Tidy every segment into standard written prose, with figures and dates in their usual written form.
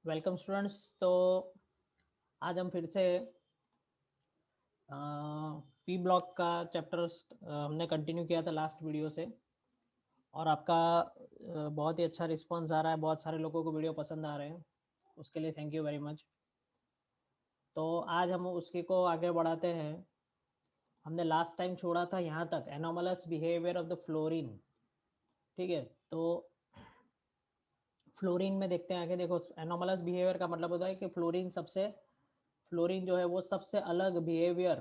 Welcome students. तो आज हम फिर से पी ब्लॉक का चैप्टर हमने कंटिन्यू किया था लास्ट वीडियो से, और आपका बहुत ही अच्छा रिस्पांस आ रहा है। बहुत सारे लोगों को वीडियो पसंद आ रहे हैं, उसके लिए थैंक यू वेरी मच। तो आज हम उसके को आगे बढ़ाते हैं। हमने लास्ट टाइम छोड़ा था यहाँ तक, anomalous behaviour of the fluorine. ठीक है, तो फ्लोरीन में देखते हैं आगे। देखो, एनोमलस बिहेवियर का मतलब होता है कि फ्लोरीन जो है वो सबसे अलग बिहेवियर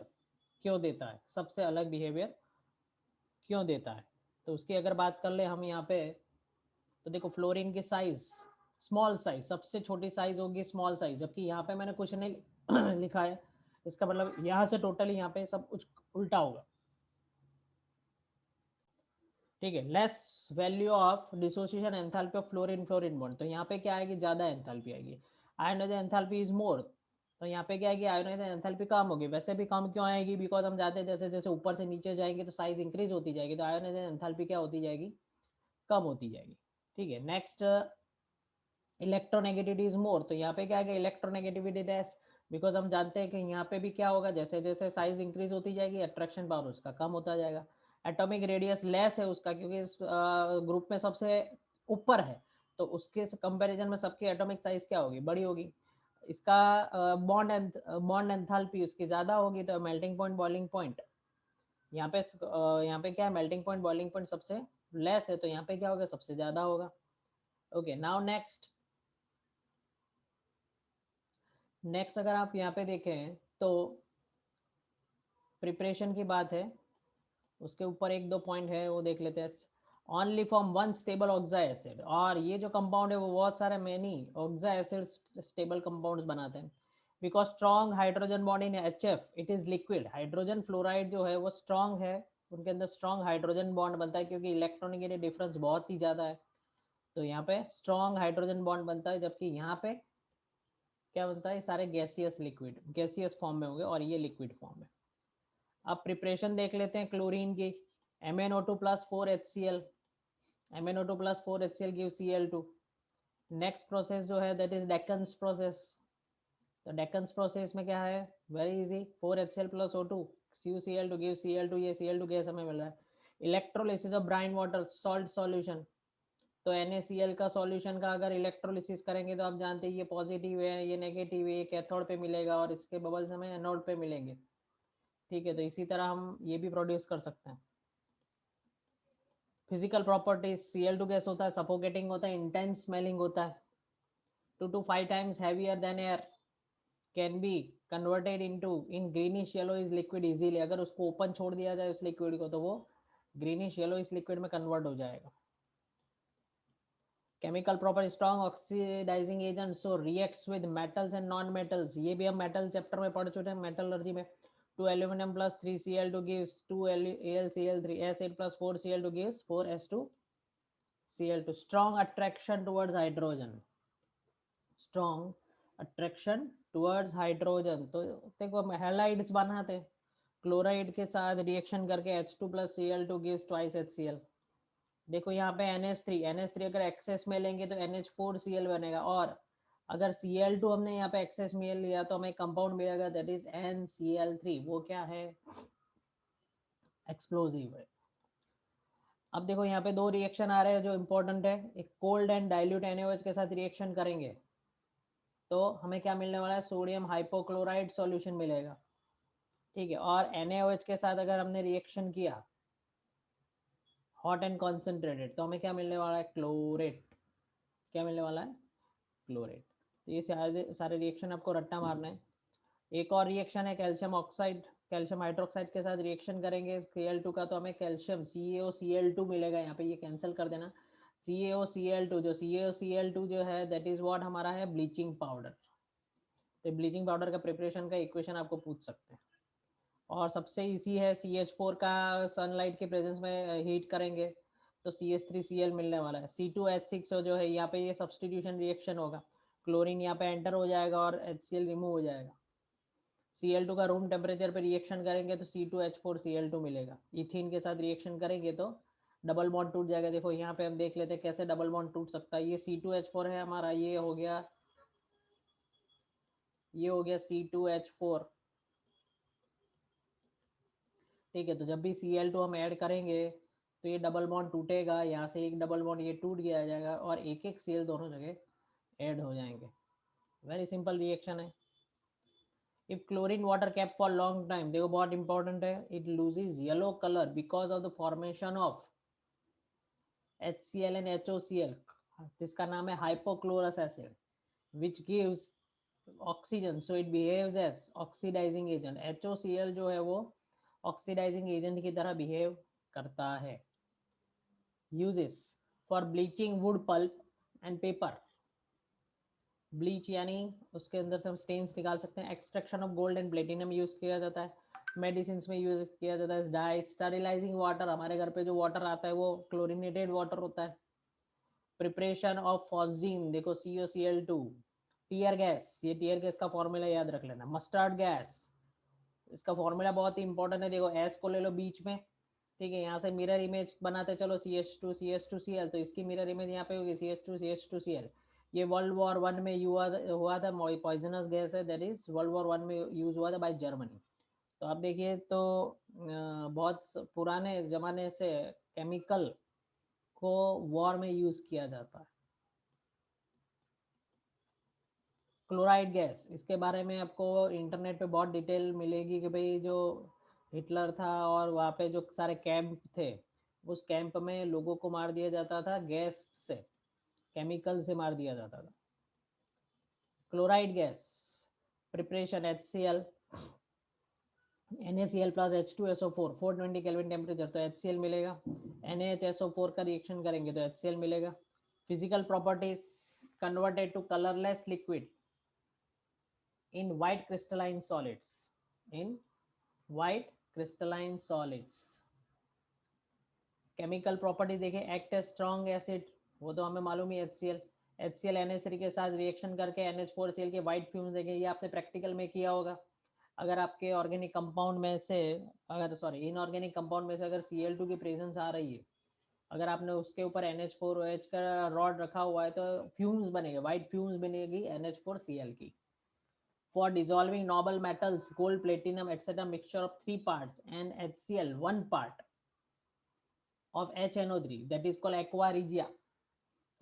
क्यों देता है, सबसे अलग बिहेवियर क्यों देता है। तो उसकी अगर बात कर ले हम यहाँ पे, तो देखो फ्लोरीन की साइज स्मॉल साइज, सबसे छोटी साइज होगी स्मॉल साइज, जबकि यहाँ पे मैंने कुछ नहीं लिखा है। इसका मतलब यहाँ से टोटली यहाँ पे सब कुछ उल्टा होगा। ठीक है, less value of dissociation enthalpy of fluorine fluorine bond. तो यहाँ पे क्या आएगी, ज्यादा एंथैल्पी आएगी। आयोनाइजेशन एंथैल्पी इज मोर, तो यहाँ पे क्या आएगी, आयोनाइजेशन एंथैल्पी कम होगी। वैसे भी कम क्यों आएगी, बिकॉज हम जाते जैसे जैसे ऊपर से नीचे जाएंगे तो साइज इंक्रीज होती जाएगी, तो आयोनाइजेशन एंथैल्पी क्या होती जाएगी, कम होती जाएगी। ठीक है, नेक्स्ट, इलेक्ट्रोनेगेटिविटी इज मोर। तो यहाँ पे क्या आएगा, इलेक्ट्रोनेगेटिविटी लेस, बिकॉज हम जानते हैं कि यहाँ पे भी क्या होगा, जैसे जैसे साइज इंक्रीज होती जाएगी अट्रैक्शन पावर उसका कम होता जाएगा। एटॉमिक रेडियस लेस है उसका, क्योंकि इस ग्रुप में सबसे ऊपर है, तो उसके कंपैरिजन में सबकी एटॉमिक साइज क्या होगी, बड़ी होगी। इसका बॉन्ड एंथैल्पी उसकी ज्यादा होगी, तो मेल्टिंग पॉइंट बॉइलिंग पॉइंट यहाँ पे क्या है, मेल्टिंग पॉइंट बॉइलिंग पॉइंट सबसे लेस है, तो यहाँ पे क्या होगा, सबसे ज्यादा होगा। ओके, नाउ नेक्स्ट अगर आप यहाँ पे देखें तो प्रिपरेशन की बात है, उसके ऊपर एक दो पॉइंट है वो देख लेते हैं। Only form one stable oxo acid, और ये जो कंपाउंड है वो बहुत सारे many oxo acid stable compounds बनाते हैं। Because strong hydrogen bond in H F it is liquid. Hydrogen fluoride जो है वो स्ट्रॉन्ग है, उनके अंदर स्ट्रॉन्ग हाइड्रोजन बॉन्ड बनता है, क्योंकि इलेक्ट्रॉनिक डिफरेंस बहुत ही ज़्यादा है, तो यहाँ पे स्ट्रॉन्ग हाइड्रोजन बॉन्ड बनता है। जबकि यहाँ पे क्या बनता है, सारे गैसियस लिक्विड गैसियस फॉर्म में होंगे, और ये लिक्विड फॉर्म में। अब प्रिपरेशन देख लेते हैं क्लोरीन की। MnO2 plus 4HCl, MnO2 plus 4HCl gives Cl2। Next process जो है दैट इज डेकन्स प्रोसेस। तो डेकन्स प्रोसेस में क्या है, very easy, 4HCl plus O2 CuCl2 gives Cl2, ये Cl2 गैस हमें मिल रहा है। Electrolysis of Bryan water salt solution, तो NaCl का सॉल्यूशन का अगर इलेक्ट्रोलिसिस करेंगे तो आप जानते हैं ये पॉजिटिव है, ये नेगेटिव है, ये कैथोड पे मिलेगा और इसके बबल्स हमें एनोड पे मिलेंगे। ठीक है, तो इसी तरह हम ये भी प्रोड्यूस कर सकते हैं। फिजिकल प्रॉपर्टीज, Cl2 गैस होता है, सफोकेटिंग होता है, इंटेंस स्मेलिंग होता है, 2 to 5 times heavier than air, can be converted into in greenish yellowish liquid easily. अगर उसको ओपन छोड़ दिया जाए उस लिक्विड को, तो वो ग्रीनिश येलोइश लिक्विड में कन्वर्ट हो जाएगा। Chemical property, strong oxidising agent, so reacts with metals and non metals. ये भी हम मेटल चैप्टर में पढ़ चुके हैं, मेटलर्जी में। 2 aluminum plus 3 Cl2 gives 2 AlCl3, S8 plus 4 Cl2 gives 4 S2 Cl2। strong attraction towards hydrogen, strong attraction towards hydrogen. तो देखो हम हैलाइड्स बनाते हैं, क्लोराइड के साथ रिएक्शन करके H2 plus Cl2 gives twice HCl। देखो यहाँ पे NH3 अगर एक्सेस में लेंगे तो NH4Cl बनेगा, और अगर Cl2 हमने यहाँ पे एक्सेस में लिया तो हमें कंपाउंड मिलेगा दैट इज NCl3। वो क्या है, एक्सप्लोजिव है। अब देखो यहाँ पे दो रिएक्शन आ रहे हैं जो इंपॉर्टेंट है। एक कोल्ड एंड डाइल्यूट NaOH के साथ रिएक्शन करेंगे तो हमें क्या मिलने वाला है, सोडियम हाइपोक्लोराइड सॉल्यूशन मिलेगा। ठीक है, और NaOH के साथ अगर हमने रिएक्शन किया हॉट एंड कॉन्सेंट्रेटेड, तो हमें क्या मिलने वाला है, क्लोरेट। क्या मिलने वाला है, क्लोरेट। तो ये सारे रिएक्शन आपको रट्टा मारना है। एक और रिएक्शन है कैल्शियम ऑक्साइड, कैल्शियम हाइड्रोक्साइड के साथ रिएक्शन करेंगे Cl2 का, तो हमें कैल्शियम CaOCl2 मिलेगा। यहाँ पे ये कैंसिल कर देना, CaOCl2, जो CaOCl2 जो है दैट इज व्हाट हमारा है, ब्लीचिंग पाउडर। तो ब्लीचिंग पाउडर का प्रिपरेशन का इक्वेशन आपको पूछ सकते हैं। और सबसे इजी है, CH4 का सनलाइट के प्रेजेंस में हीट करेंगे तो CH3Cl मिलने वाला है। C2H6 जो है यहाँ पे ये सब्सटीट्यूशन रिएक्शन होगा, क्लोरीन यहाँ पे एंटर हो जाएगा और HCl रिमूव हो जाएगा। Cl2 का रूम टेम्परेचर पे रिएक्शन करेंगे तो C2H4Cl2 मिलेगा। इथीन के साथ रिएक्शन करेंगे तो डबल बॉन्ड टूट जाएगा। देखो यहाँ पे हम देख लेते हैं कैसे डबल बॉन्ड टूट सकता है। ये C2H4 है हमारा, ये हो गया ये हो गया C2H4, ठीक है। तो जब भी Cl2 हम ऐड करेंगे तो ये डबल बॉन्ड टूटेगा, यहाँ से एक डबल बॉन्ड ये टूट गया जाएगा और एक एक Cl दोनों जगह ऐड हो जाएंगे। वेरी सिंपल रिएक्शन है। If chlorine water kept for long time, देखो बहुत इंपॉर्टेंट है, it loses yellow colour because of the formation of HCl and HOCl, जिसका नाम है hypochlorous acid, which gives oxygen, so it behaves as oxidizing agent। HOCl जो है वो oxidising agent की तरह बिहेव करता है। Uses for bleaching wood pulp and paper, bleach यानी उसके अंदर से हम स्टेन्स निकाल सकते हैं। Extraction of gold and platinum use किया जाता है। मेडिसिन में यूज किया जाता है। डाई, स्टरलाइजिंग वाटर, हमारे घर पे जो वाटर आता है वो क्लोरिनेटेड वाटर होता है। प्रिपरेशन ऑफ फॉस्जीन, देखो COCl2। टीयर गैस, ये टीयर गैस का फॉर्मूला याद रख लेना। मस्टर्ड गैस, इसका फॉर्मूला बहुत ही इंपॉर्टेंट है, देखो एस को ले लो बीच में, ठीक है। यहाँ से मिरर इमेज बनाते चलो CH2CH2Cl, तो इसकी मिरर इमेज यहाँ पे होगी CH2CH2Cl। ये वर्ल्ड वॉर 1 में हुआ था, पॉइजनस गैस है, दैट इज वर्ल्ड वॉर 1 में यूज हुआ था बाय जर्मनी। तो आप देखिए तो बहुत पुराने जमाने से केमिकल को वॉर में यूज किया जाता है। क्लोराइड गैस, इसके बारे में आपको इंटरनेट पे बहुत डिटेल मिलेगी कि भाई जो हिटलर था और वहाँ पे जो सारे कैंप थे, उस कैंप में लोगों को मार दिया जाता था गैस से, केमिकल से मार दिया जाता था। Chloride gas preparation HCl, NaCl plus H2SO4, 420 kelvin temperature, तो HCl मिलेगा। NaHSO4 का रिएक्शन करेंगे तो HCl मिलेगा। Physical properties, converted to colourless liquid in white crystalline solids, in white crystalline solids। Chemical property देखें, एक्ट एज स्ट्रॉन्ग एसिड, वो तो हमें मालूम ही। HCl NH3 के साथ रिएक्शन करके NH4Cl के वाइट फ्यूम्स देखें, ये आपने प्रैक्टिकल में किया होगा। अगर आपके ऑर्गेनिक कंपाउंड में से इनऑर्गेनिक कंपाउंड में से अगर Cl2 की प्रेजेंस आ रही है, अगर आपने उसके ऊपर NH4OH का रॉड रखा हुआ है तो फ्यूम्स बनेंगे, वाइट फ्यूम्स बनेगी NH4Cl की। For dissolving noble metals, gold, platinum, etc., mixture of 3 parts and HCl 1 part of HNO3, that is called aqua regia।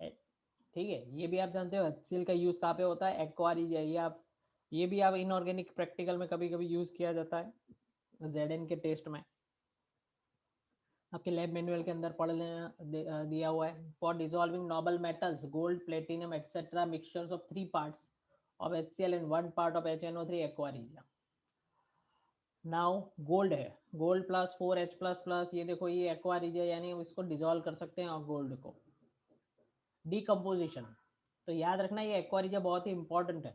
ठीक है, ये भी आप जानते हो HCl का यूज कहाँ पे होता है, aqua regia। ये भी आप इनऑर्गेनिक प्रैक्टिकल में कभी कभी यूज किया जाता है ZN के टेस्ट में, आपके लैब मैनुअल के अंदर पढ़ लेना, दिया हुआ है। For dissolving noble metals, gold, platinum etcetera, mixtures of 3 parts of HCl and 1 part of HNO3, aqua regia। Now gold है, gold plus 4H plus plus, ये देखो ये एक्वा रीजिया, यानी इसको डिजोल्व कर सकते हैं और गोल्ड को। डीकम्पोजिशन, तो याद रखना ये एक्वा रीजिया बहुत ही इंपॉर्टेंट है।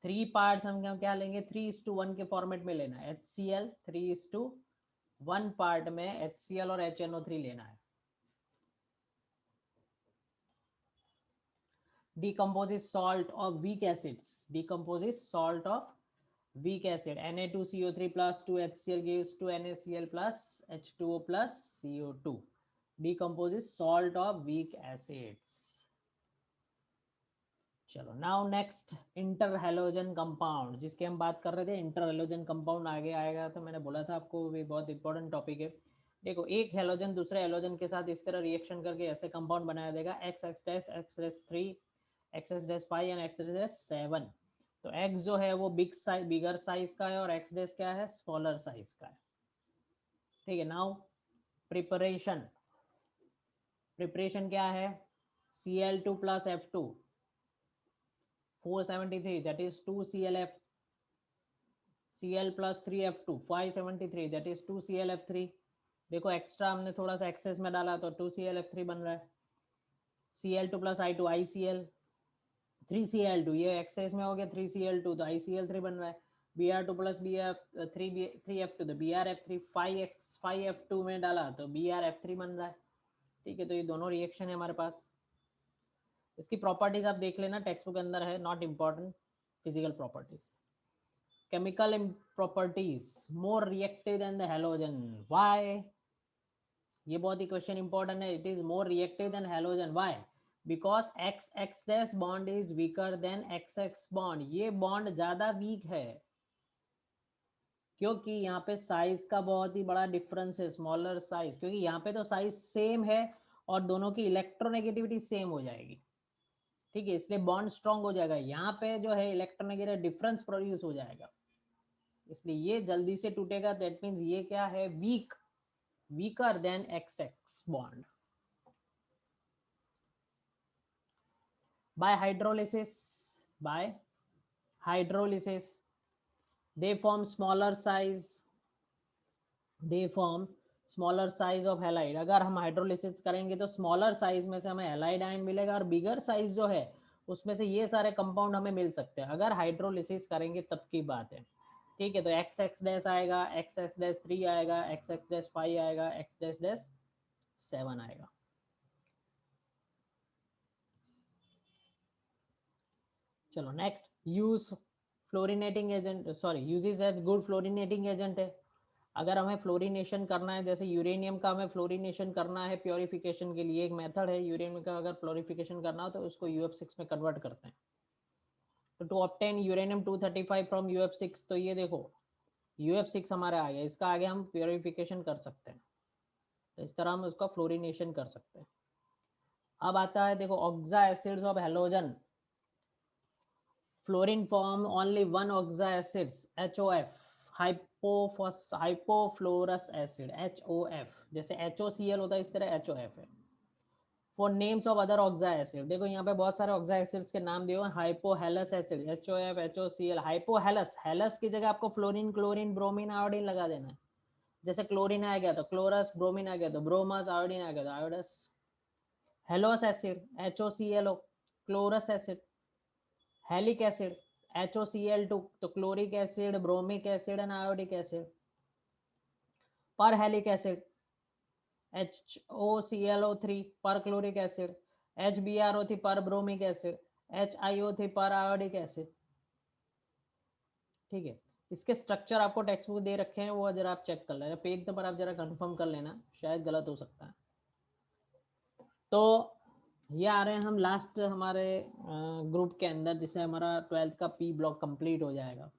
3 पार्ट्स हम क्या लेंगे, 3:1 के फॉर्मेट में लेना है। HCl 3:1 पार्ट में HCl और HNO3 लेना है। decomposes salt of weak acids, decomposes salt of weak acid, Na2CO3 plus 2HCl gives 2NaCl plus H2O plus CO2, decomposes salt of weak acids। चलो now next, inter halogen compound, जिसकी हम बात कर रहे थे। इंटर हेलोजन कंपाउंड आगे आएगा, तो मैंने बोला था आपको भी बहुत इंपॉर्टेंट टॉपिक है। देखो एक हेलोजन दूसरे हेलोजन के साथ इस तरह रिएक्शन करके ऐसे कंपाउंड बनाया देगा, XX-3, XS-5 एंड XS-7। तो X जो है वो बिगर साइज का है और X डैश क्या है, स्मॉलर साइज का है, ठीक है। नाउ प्रिपरेशन, प्रिपरेशन क्या है, Cl2 plus F2 473, that is 2ClF, Cl plus 3F2 573, that is 2ClF3। देखो एक्स्ट्रा हमने थोड़ा सा एक्सेस में डाला तो 2ClF3 बन रहा है। Cl2 plus I2 ICl 3Cl2, ये एक्सेस में हो गया 3Cl2, तो ICl3 बन रहा है। Br2 plus Br3F2, तो Brf3 5F2 में डाला तो Brf3 बन रहा है, ठीक है। तो ये दोनों रिएक्शन है हमारे पास। इसकी प्रॉपर्टीज आप देख लेना, टेक्स्ट बुक के अंदर है, not important. Physical properties, chemical properties, more reactive than the halogen, why, ये बहुत ही क्वेश्चन इंपॉर्टेंट है। It is more reactive than halogen, why, because x x dash bond is weaker than X X bond, ये bond ज्यादा week है क्योंकि यहाँ पे size का बहुत ही बड़ा डिफरेंस है, स्मॉलर साइज, क्योंकि यहाँ पे तो साइज सेम है और दोनों की इलेक्ट्रोनेगेटिविटी सेम हो जाएगी, ठीक है, इसलिए बॉन्ड स्ट्रांग हो जाएगा। यहाँ पे जो है इलेक्ट्रोनेगेटिव डिफरेंस प्रोड्यूस हो जाएगा, इसलिए ये जल्दी से टूटेगा। दैट मीन्स ये क्या है, weak, weaker than X X bond. by hydrolysis by hydrolysis they form smaller size, they form smaller size of halide. अगर हम हाइड्रोलिसिस करेंगे तो स्मॉलर साइज में से हमें हैलाइड आयन मिलेगा और बिगर साइज जो है उसमें से ये सारे कंपाउंड हमें मिल सकते हैं अगर हाइड्रोलिसिस करेंगे तब की बात है, ठीक है। तो एक्स एक्स डैश आएगा, एक्स एक्स डैश 3 आएगा, एक्स एक्स डैश 5 आएगा, एक्स डैश डैश 7 आएगा। चलो next, use fluorinating agent, sorry uses as good fluorinating agent है। अगर हमें फ्लोरिनेशन करना है, जैसे यूरेनियम का हमें फ्लोरिनेशन करना है प्योरिफिकेशन के लिए, एक मेथड है यूरेनियम का, अगर प्योरिफिकेशन करना हो तो उसको UF6 में कन्वर्ट करते हैं। तो to obtain uranium 235 from UF6, तो ये देखो UF6 हमारे आ गया, इसका आगे हम प्योरिफिकेशन कर सकते हैं, तो इस तरह हम उसका फ्लोरिनेशन कर सकते हैं। अब आता है देखो oxa acids of halogen, fluorine form only one oxa acids HOF, hypofluorous acid HOF, जैसे HOCl होता है इस तरह HOF है। For names of other oxa acid, देखो यहाँ पे बहुत सारे ऑक्सा एसिड्स के नाम दिए हुए हैं। Hypohalous acid HOF HOCl, hypohalous, हेलस की जगह आपको फ्लोरीन क्लोरीन ब्रोमीन आयोडीन लगा देना है। जैसे क्लोरीन आ गया तो क्लोरस, ब्रोमीन आ गया तो ब्रोमस, आयोडीन आ गया तो iodous. Halous acid HOCl, chlorous acid, halic acid HOCl2, तो chloric acid, bromic acid and iodic acid. पर हेलिक एसिड HOClO3 पर क्लोरिक एसिड, HBrO3 पर ब्रोमिक एसिड, HIO3 पर आयोडिक एसिड, ठीक है। इसके स्ट्रक्चर आपको टेक्स्ट बुक दे रखे हैं, वो जरा आप चेक कर लेना, पेज नंबर आप जरा कंफर्म कर लेना, शायद गलत हो सकता है। तो ये आ रहे हैं हम लास्ट हमारे ग्रुप के अंदर, जिससे हमारा 12th का P ब्लॉक कंप्लीट हो जाएगा।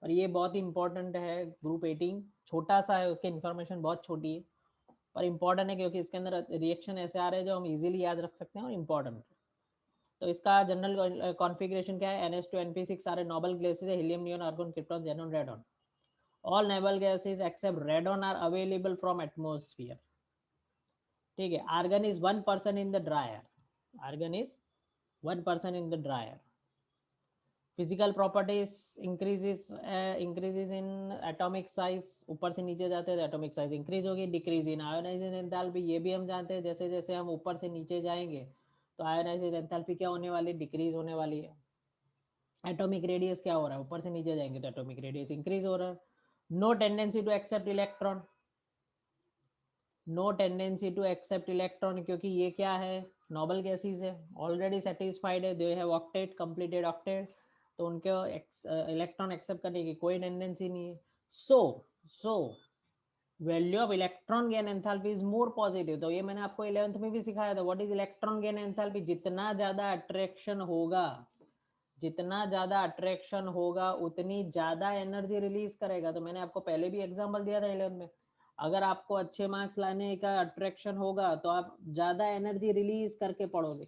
और ये बहुत ही इंपॉर्टेंट है, ग्रुप 18 छोटा सा है, उसकी इन्फॉर्मेशन बहुत छोटी है पर इंपॉर्टेंट है, क्योंकि इसके अंदर रिएक्शन ऐसे आ रहे हैं जो हम इजीली याद रख सकते हैं और इम्पॉर्टेंट। तो इसका जनरल कॉन्फ़िगरेशन क्या है, NH2 NP6 सारे नोबल गैसेस है, helium neon argon krypton xenon radon, all noble gases except radon are available from atmosphere, ठीक है। Argon is 1% in the dryer, argon is 1% in the dryer. Physical properties increases in atomic size, ऊपर से नीचे जाते हैं तो atomic size increase होगी, decrease in ionisation enthalpy, ये भी हम जानते हैं, जैसे जैसे हम ऊपर से नीचे जाएंगे तो आयोनाइजेशन एंथैल्पी क्या होने वाली, डिक्रीज होने वाली है। एटॉमिक रेडियस क्या हो रहा है, ऊपर से नीचे जाएंगे तो एटॉमिक रेडियस इंक्रीज हो रहा है। No tendency to accept electron, no tendency to accept electron, क्योंकि ये क्या है, नोबल गैसेस है, ऑलरेडी सेटिस्फाइड है, they have octet, completed octet, तो उनके इलेक्ट्रॉन एक्सेप्ट करने की कोई टेंडेंसी नहीं है। So value of electron gain enthalpy is more positive, तो ये मैंने आपको 11th में भी सिखाया था, what is electron gain enthalpy, जितना ज्यादा अट्रैक्शन होगा, जितना ज्यादा अट्रैक्शन होगा उतनी ज्यादा एनर्जी रिलीज करेगा। तो मैंने आपको पहले भी एग्जांपल दिया था 11th में, अगर आपको अच्छे मार्क्स लाने का अट्रैक्शन होगा तो आप ज्यादा एनर्जी रिलीज करके पढ़ोगे,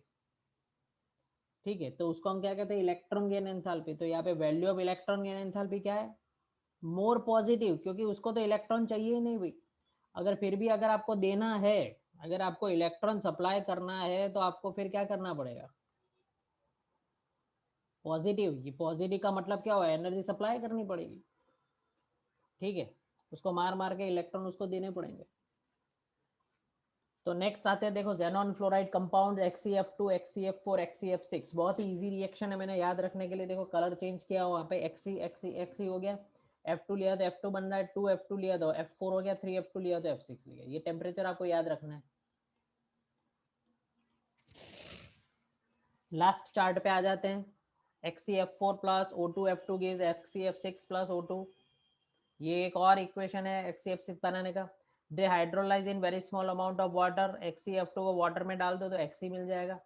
ठीक है। तो उसको हम क्या कहते हैं, इलेक्ट्रॉन गेन एंथैल्पी। तो यहाँ पे value of electron gain enthalpy क्या है, मोर पॉजिटिव, क्योंकि उसको तो इलेक्ट्रॉन चाहिए ही नहीं भाई। अगर फिर भी अगर आपको देना है, अगर आपको इलेक्ट्रॉन सप्लाई करना है तो आपको फिर क्या करना पड़ेगा, पॉजिटिव। ये पॉजिटिव का मतलब क्या हुआ, एनर्जी सप्लाई करनी पड़ेगी, ठीक है, उसको मार मार के इलेक्ट्रॉन उसको देने पड़ेंगे। तो नेक्स्ट आते हैं, देखो xenon fluoride compound XeF2 XeF4 XeF6, बहुत ही इजी रिएक्शन है, मैंने याद रखने के लिए देखो कलर चेंज किया वहाँ पे, Xe हो गया, F2 लिया तो F2 बन रहा है, 2F2 लिया तो F4 हो गया, 3F2 लिया तो F6 लिया, ये टेम्परेचर आपको याद रखना है। लास्ट चार्ट पे आ जाते हैं, XeF4 plus O2F2 gives XeF6 plus O2, ये एक और इक्वेशन है XeF6 बनाने का। They hydrolyse in very small amount of water, XeF2 को वाटर में डाल दो तो Xe मिल जाएगा।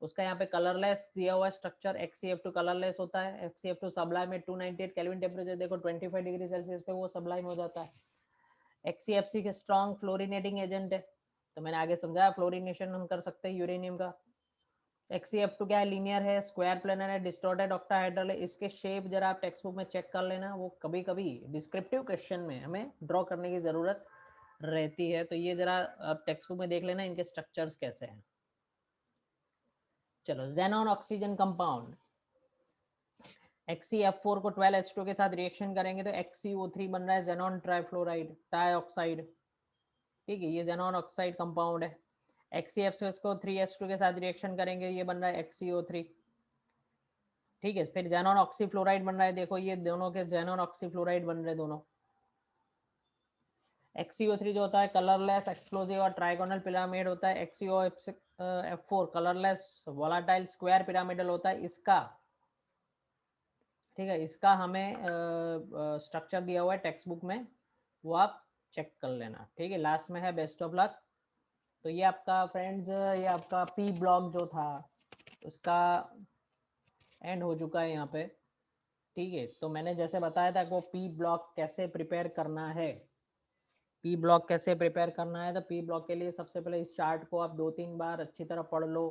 उसका यहाँ पे कलरलेस दिया हुआ स्ट्रक्चर, XeF2 कलरलेस होता है, XeF2 सब्लाइम में 298 केल्विन टेम्परेचर देखो 25 डिग्री सेल्सियस पे वो सब्लाइम हो जाता है। XeFC के स्ट्रॉन्ग फ्लोरिनेटिंग एजेंट है, तो मैंने आगे समझाया फ्लोरिनेशन हम कर सकते हैं यूरेनियम का। XeF2 क्या है, लीनियर है, स्क्वायर प्लेनर है, डिस्टॉर्टेड ऑक्टाहेड्रल है। इसके शेप जरा आप टेक्स्ट बुक में चेक कर लेना, वो कभी कभी डिस्क्रिप्टिव क्वेश्चन में हमें ड्रॉ करने की जरूरत रहती है, तो ये जरा आप टेक्स्ट बुक में देख लेना इनके स्ट्रक्चर्स कैसे हैं। चलो जेनॉन ऑक्सीजन कंपाउंड, XeF4 को 12H2 के साथ रिएक्शन करेंगे तो XeO3 बन रहा है जेनॉन ट्राइफ्लोराइड डाइऑक्साइड, ठीक है, ये जेनॉन ऑक्साइड कंपाउंड है। XeF6 को 3H2 के साथ रिएक्शन करेंगे, ये बन रहा है XeO3, ठीक है। फिर जेनॉन ऑक्सीफ्लोराइड बन रहा है, देखो ये दोनों के जेनॉन ऑक्सीफ्लोराइड बन रहे दोनों। XeO3 जो होता है कलरलेस एक्सप्लोजिव और ट्राइगोनल पिरामिड होता है। XeOF4 colourless volatile square pyramidal होता है इसका, ठीक है। इसका हमें स्ट्रक्चर दिया हुआ है टेक्स्ट बुक में, वो आप चेक कर लेना, ठीक है। लास्ट में है बेस्ट ऑफ लक। तो ये आपका फ्रेंड्स, ये आपका पी ब्लॉक जो था उसका एंड हो चुका है यहाँ पे, ठीक है। तो मैंने जैसे बताया था कि वो पी ब्लॉक कैसे प्रिपेयर करना है, पी ब्लॉक कैसे प्रिपेयर करना है, तो पी ब्लॉक के लिए सबसे पहले इस चार्ट को आप 2-3 बार अच्छी तरह पढ़ लो,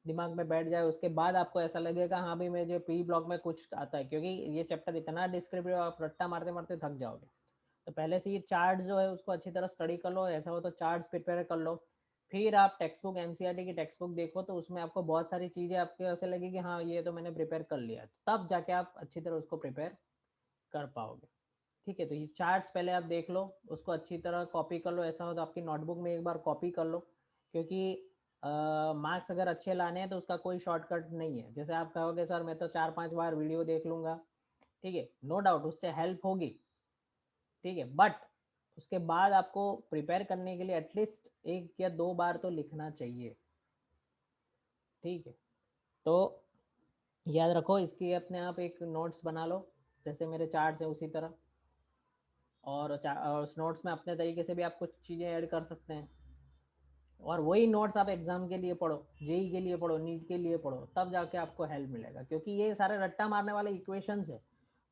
दिमाग में बैठ जाए, उसके बाद आपको ऐसा लगेगा हाँ भाई मुझे पी ब्लॉक में कुछ आता है, क्योंकि ये चैप्टर इतना डिस्क्रिप्टिव आप रट्टा मारते मारते थक जाओगे। तो पहले से ये चार्ट जो है उसको अच्छी तरह स्टडी कर लो, ऐसा हो तो चार्ट्स प्रिपेयर कर लो, फिर आप टेक्स्ट बुक एनसीईआरटी की टेक्स्ट बुक देखो, तो उसमें आपको बहुत सारी चीज़ें आपके ऐसे लगेगी हाँ ये तो मैंने प्रिपेयर कर लिया, तब जाके आप अच्छी तरह उसको प्रिपेयर कर पाओगे, ठीक है। तो ये चार्ट्स पहले आप देख लो, उसको अच्छी तरह कॉपी कर लो, ऐसा हो तो आपकी नोटबुक में एक बार कॉपी कर लो, क्योंकि मार्क्स अगर अच्छे लाने हैं तो उसका कोई शॉर्टकट नहीं है। जैसे आप कहोगे सर मैं तो 4-5 बार वीडियो देख लूँगा, ठीक है, नो डाउट उससे हेल्प होगी, ठीक है, बट उसके बाद आपको प्रिपेयर करने के लिए एटलीस्ट 1 या 2 बार तो लिखना चाहिए, ठीक है। तो याद रखो इसकी अपने आप एक नोट्स बना लो, जैसे मेरे चार्ट्स है उसी तरह, और उस नोट्स में अपने तरीके से भी आप कुछ चीज़ें ऐड कर सकते हैं, और वही नोट्स आप एग्जाम के लिए पढ़ो, जेई के लिए पढ़ो, नीट के लिए पढ़ो, तब जाके आपको हेल्प मिलेगा, क्योंकि ये सारे रट्टा मारने वाले इक्वेशंस है,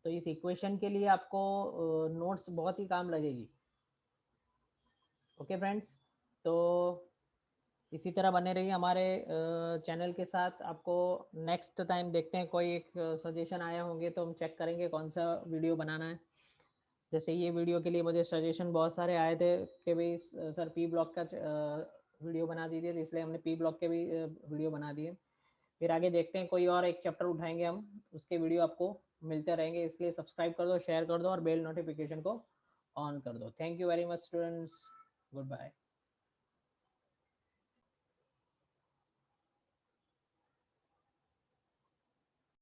तो इस इक्वेशन के लिए आपको नोट्स बहुत ही काम लगेगी। ओके फ्रेंड्स, तो इसी तरह बने रहिए हमारे चैनल के साथ। आपको नेक्स्ट टाइम देखते हैं कोई एक सजेशन आया होंगे तो हम चेक करेंगे कौन सा वीडियो बनाना है। जैसे ये वीडियो के लिए मुझे सजेशन बहुत सारे आए थे कि भाई सर पी ब्लॉक का वीडियो बना दीजिए, तो इसलिए हमने पी ब्लॉक के भी वीडियो बना दिए। फिर आगे देखते हैं कोई और एक चैप्टर उठाएंगे हम, उसके वीडियो आपको मिलते रहेंगे, इसलिए सब्सक्राइब कर दो, शेयर कर दो और बेल नोटिफिकेशन को ऑन कर दो। Thank you very much students, good bye.